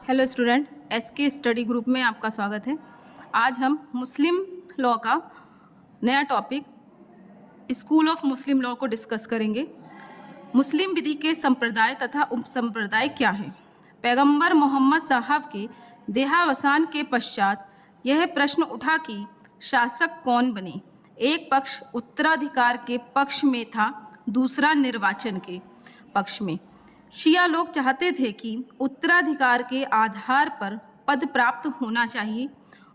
Hello student, SK study group में आपका स्वागत है। आज हम मुस्लिम लॉ का नया topic school of Muslim law को डिस्कस करेंगे। मुस्लिम विधि के संप्रदाय तथा उपसंप्रदाय क्या हैं? पैगंबर मोहम्मद साहब के देहावसान के पश्चात यह प्रश्न उठा कि शासक कौन बने। एक पक्ष उत्तराधिकार के पक्ष में था, दूसरा निर्वाचन के पक्ष में। शिया लोग चाहते थे कि उत्तराधिकार के आधार पर पद प्राप्त होना चाहिए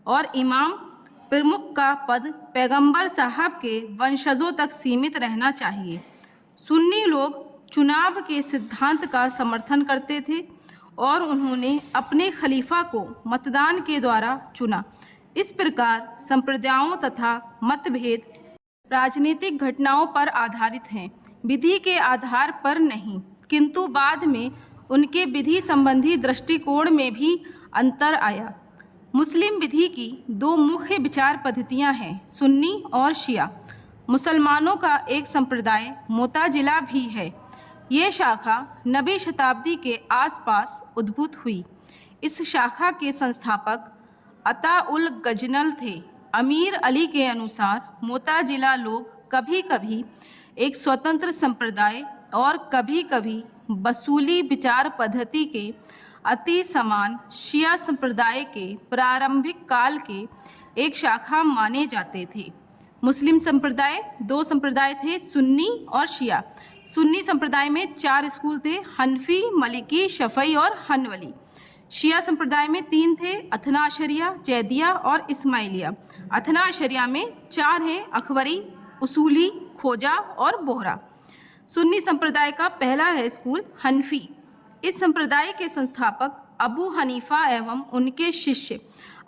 और इमाम प्रमुख का पद पैगंबर साहब के वंशजों तक सीमित रहना चाहिए। सुन्नी लोग चुनाव के सिद्धांत का समर्थन करते थे और उन्होंने अपने खलीफा को मतदान के द्वारा चुना। इस प्रकार संप्रदायों तथा मतभेद राजनीतिक घटनाओं पर आधारित हैं, विधि के आधार पर नहीं। किंतु बाद में उनके विधि संबंधी दृष्टिकोण में भी अंतर आया। मुस्लिम विधि की दो मुख्य विचार पद्धतियां हैं, सुन्नी और शिया। मुसलमानों का एक संप्रदाय मोताजिला भी है। ये शाखा 9वीं शताब्दी के आसपास उद्भूत हुई। इस शाखा के संस्थापक अता उल गजनल थे। अमीर अली के अनुसार मोताजिला लोग कभी कभी एक स्वतंत्र संप्रदाय और कभी कभी बसूली विचार पद्धति के अति समान शिया संप्रदाय के प्रारंभिक काल के एक शाखा माने जाते थे। मुस्लिम संप्रदाय दो संप्रदाय थे, सुन्नी और शिया। सुन्नी संप्रदाय में 4 स्कूल थे, हनफी, मलिकी, शफई और हनवली। शिया संप्रदाय में 3 थे, अथना अशरिया, जैदिया और इस्माइलिया। अथना अशरिया में 4 हैं, अकबरी, उसूली, खोजा और बोहरा। सुन्नी संप्रदाय का पहला है स्कूल हनफी। इस संप्रदाय के संस्थापक अबू हनीफा एवं उनके शिष्य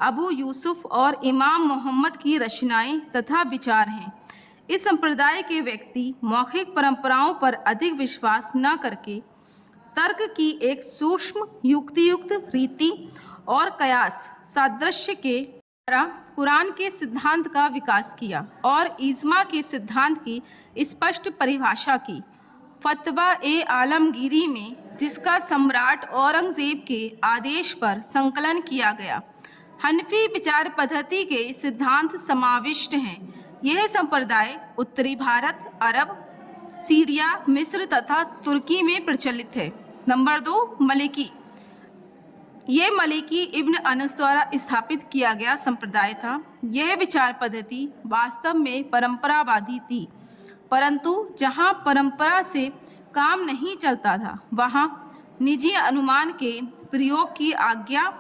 अबू यूसुफ और इमाम मोहम्मद की रचनाएं तथा विचार हैं। इस संप्रदाय के व्यक्ति मौखिक परंपराओं पर अधिक विश्वास न करके तर्क की एक सूक्ष्म युक्तियुक्त रीति और कयास सादृश्य के द्वारा कुरान के सिद्धांत का विकास किया और इज्मा के सिद्धांत की स्पष्ट परिभाषा की। फतवा ए आलमगीरी में, जिसका सम्राट औरंगजेब के आदेश पर संकलन किया गया, हनफी विचार पद्धति के सिद्धांत समाविष्ट हैं। यह संप्रदाय उत्तरी भारत, अरब, सीरिया, मिस्र तथा तुर्की में प्रचलित है। Number 2, Maliki. ये मलिकी इब्न अनस द्वारा स्थापित किया गया संप्रदाय था। यह विचार पद्धति वास्तव में परंपरावादी थी, परंतु जहाँ परंपरा से काम नहीं चलता था वहाँ निजी अनुमान के प्रयोग की आज्ञा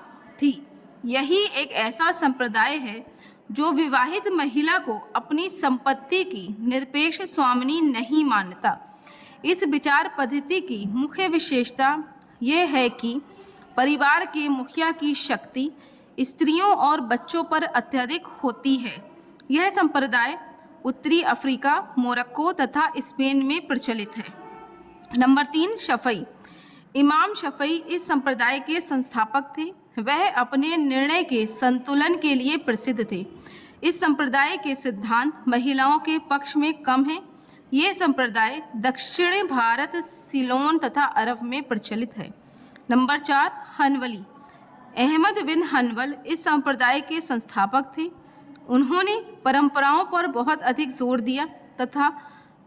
थी। यही एक ऐसा संप्रदाय है जो विवाहित महिला को अपनी संपत्ति की निरपेक्ष स्वामिनी नहीं मानता। इस विचार पद्धति की मुख्य विशेषता यह है कि परिवार के मुखिया की शक्ति स्त्रियों और बच्चों पर अत्यधिक होती है। यह संप्रदाय उत्तरी अफ्रीका, मोरक्को तथा स्पेन में प्रचलित है। नंबर 3, शफई। इमाम शफई इस संप्रदाय के संस्थापक थे। वह अपने निर्णय के संतुलन के लिए प्रसिद्ध थे। इस संप्रदाय के सिद्धांत महिलाओं के पक्ष में कम हैं। ये संप्रदाय दक्षिणी भारत, सिलोन तथा अरब में प्रचलित है। नंबर 4, हनवली। अहमद बिन हनबल इस संप्रदाय के संस्थापक थे। उन्होंने परंपराओं पर बहुत अधिक जोर दिया तथा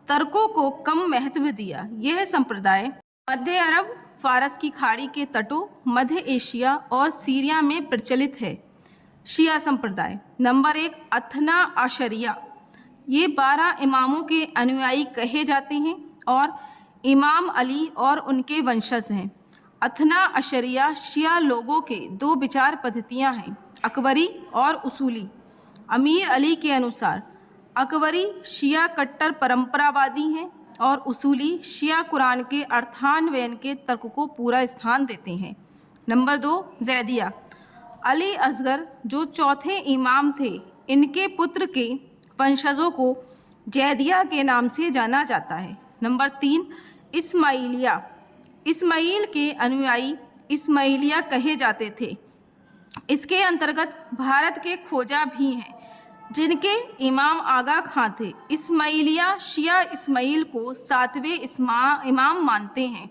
तर्कों को कम महत्व दिया। यह संप्रदाय मध्य अरब, फारस की खाड़ी के तटों, मध्य एशिया और सीरिया में प्रचलित है। शिया संप्रदाय। नंबर 1, अथना अशरिया। ये 12 इमामों के अनुयायी कहे जाते हैं और इमाम अली और उनके वंशज हैं। अथना अशरिया शिया लोगों के 2 विचार पद्धतियां हैं, अकबरी और उसूली। अमीर अली के अनुसार अकबरी शिया कट्टर परंपरावादी हैं और उसूली शिया कुरान के अर्थान्वयन के तर्क को पूरा स्थान देते हैं। नंबर 2, जैदिया। अली असगर जो चौथे इमाम थे, इनके पुत्र के वंशजों को जैदिया के नाम से जाना जाता है। नंबर 3, इस्माइलिया। इस्माइल के अनुयायी इस्माइलिया कहे जाते थे। इसके अंतर्गत भारत के खोजा भी हैं, जिनके इमाम आगा खां थे। इस्माइलिया शिया इस्माइल को 7वें इमाम मानते हैं।